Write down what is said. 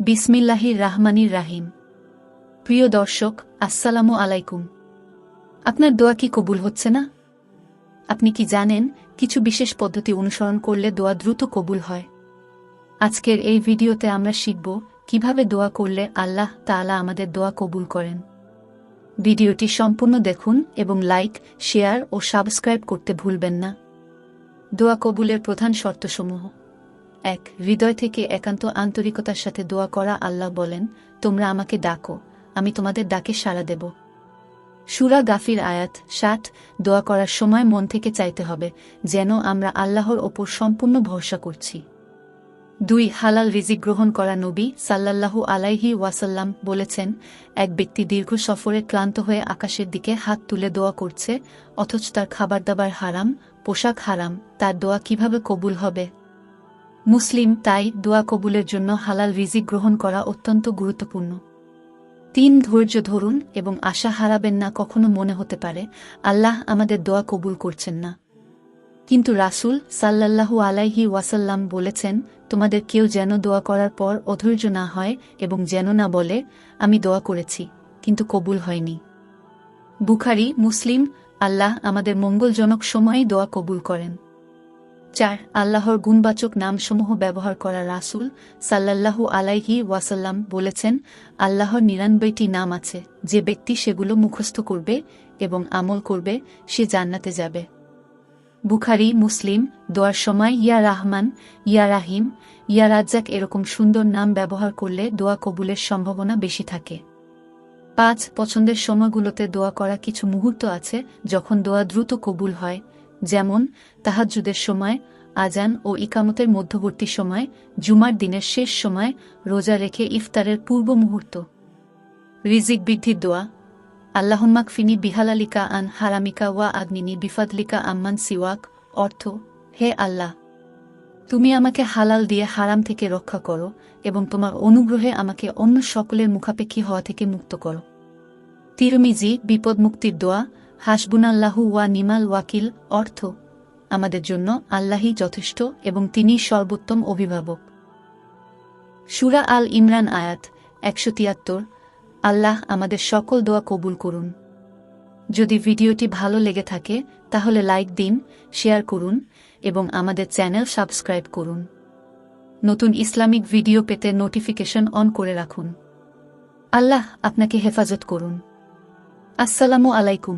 বিসমিল্লাহির রাহমানির রাহিম। প্রিয় দর্শক, আসসালামু আলাইকুম। আপনার দোয়া কি কবুল হচ্ছে না? আপনি কি জানেন কিছু বিশেষ পদ্ধতি অনুসরণ করলে দোয়া দ্রুত কবুল হয়? আজকের এই ভিডিওতে আমরা শিখব কিভাবে দোয়া করলে আল্লাহ তাআলা আমাদের দোয়া কবুল করেন। ভিডিওটি সম্পূর্ণ দেখুন এবং লাইক, শেয়ার ও সাবস্ক্রাইব করতে ভুলবেন না। দোয়া কবুলের প্রধান শর্তসমূহ। ১. হৃদয় থেকে একান্ত আন্তরিকতার সাথে দোয়া করা। আল্লাহ বলেন, তোমরা আমাকে ডাকো, আমি তোমাদের ডাকে সাড়া দেব। সূরা গাফির আয়াত ৬০। দোয়া করার সময় মন থেকে চাইতে হবে, যেন আমরা আল্লাহর ওপর সম্পূর্ণ ভরসা করছি। ২. হালাল রিজিক গ্রহণ করা। নবী সাল্লাল্লাহু আলাইহি ওয়াসাল্লাম বলেছেন, এক ব্যক্তি দীর্ঘ সফরে ক্লান্ত হয়ে আকাশের দিকে হাত তুলে দোয়া করছে, অথচ তার খাবার দাবার হারাম, পোশাক হারাম, তার দোয়া কিভাবে কবুল হবে? মুসলিম। তাই দোয়া কবুলের জন্য হালাল রিজিক গ্রহণ করা অত্যন্ত গুরুত্বপূর্ণ। ৩. ধৈর্য ধরুন এবং আশা হারাবেন না। কখনো মনে হতে পারে আল্লাহ আমাদের দোয়া কবুল করছেন না, কিন্তু রাসূল সাল্লাল্লাহু আলাইহি ওয়াসাল্লাম বলেছেন, তোমাদের কেউ যেন দোয়া করার পর অধৈর্য না হয় এবং যেন না বলে, আমি দোয়া করেছি কিন্তু কবুল হয়নি। বুখারী, মুসলিম। আল্লাহ আমাদের মঙ্গলজনক সময়েই দোয়া কবুল করেন। ৪. আল্লাহর গুণবাচক নামসমূহ ব্যবহার করা। রাসূল সাল্লাল্লাহু আলাইহি ওয়াসাল্লাম বলেছেন, আল্লাহর ৯৯টি নাম আছে, যে ব্যক্তি সেগুলো মুখস্থ করবে এবং আমল করবে, সে জান্নাতে যাবে। বুখারী, মুসলিম। দোয়ার সময় ইয়া রাহমান, ইয়া রাহিম, ইয়া রাজ্জাক এরকম সুন্দর নাম ব্যবহার করলে দোয়া কবুলের সম্ভাবনা বেশি থাকে। ৫. পছন্দের সময়গুলোতে দোয়া করা। কিছু মুহূর্ত আছে যখন দোয়া দ্রুত কবুল হয়, যেমন তাহাজ্জুদের সময়, আজান ও ইকামতের মধ্যবর্তী সময়, জুমার দিনের শেষ সময়, রোজা রেখে ইফতারের পূর্ব মুহূর্ত। রিজিক বৃদ্ধির দোয়া। আল্লাহুম্মাকফিনি বিহালালিকা আন হারামিকা ওয়া আগনিনি বিফাদলিকা আম্মান সিওয়াক। অর্থ, হে আল্লাহ, তুমি আমাকে হালাল দিয়ে হারাম থেকে রক্ষা করো এবং তোমার অনুগ্রহে আমাকে অন্য সকলের মুখাপেক্ষী হওয়া থেকে মুক্ত করো। তিরমিজি। বিপদ মুক্তির দোয়া। হাসবুনাল্লাহু ওয়া নিমাল ওয়াকিল। অর্থ, আমাদের জন্য আল্লাহই যথেষ্ট এবং তিনিই সর্বোত্তম অভিভাবক। সূরা আল ইমরান আয়াত ১৭৩। আল্লাহ আমাদের সকল দোয়া কবুল করুন। যদি ভিডিওটি ভালো লেগে থাকে তাহলে লাইক দিন, শেয়ার করুন এবং আমাদের চ্যানেল সাবস্ক্রাইব করুন। নতুন ইসলামিক ভিডিও পেতে নোটিফিকেশন অন করে রাখুন। আল্লাহ আপনাকে হেফাজত করুন। আসসালামু আলাইকুম।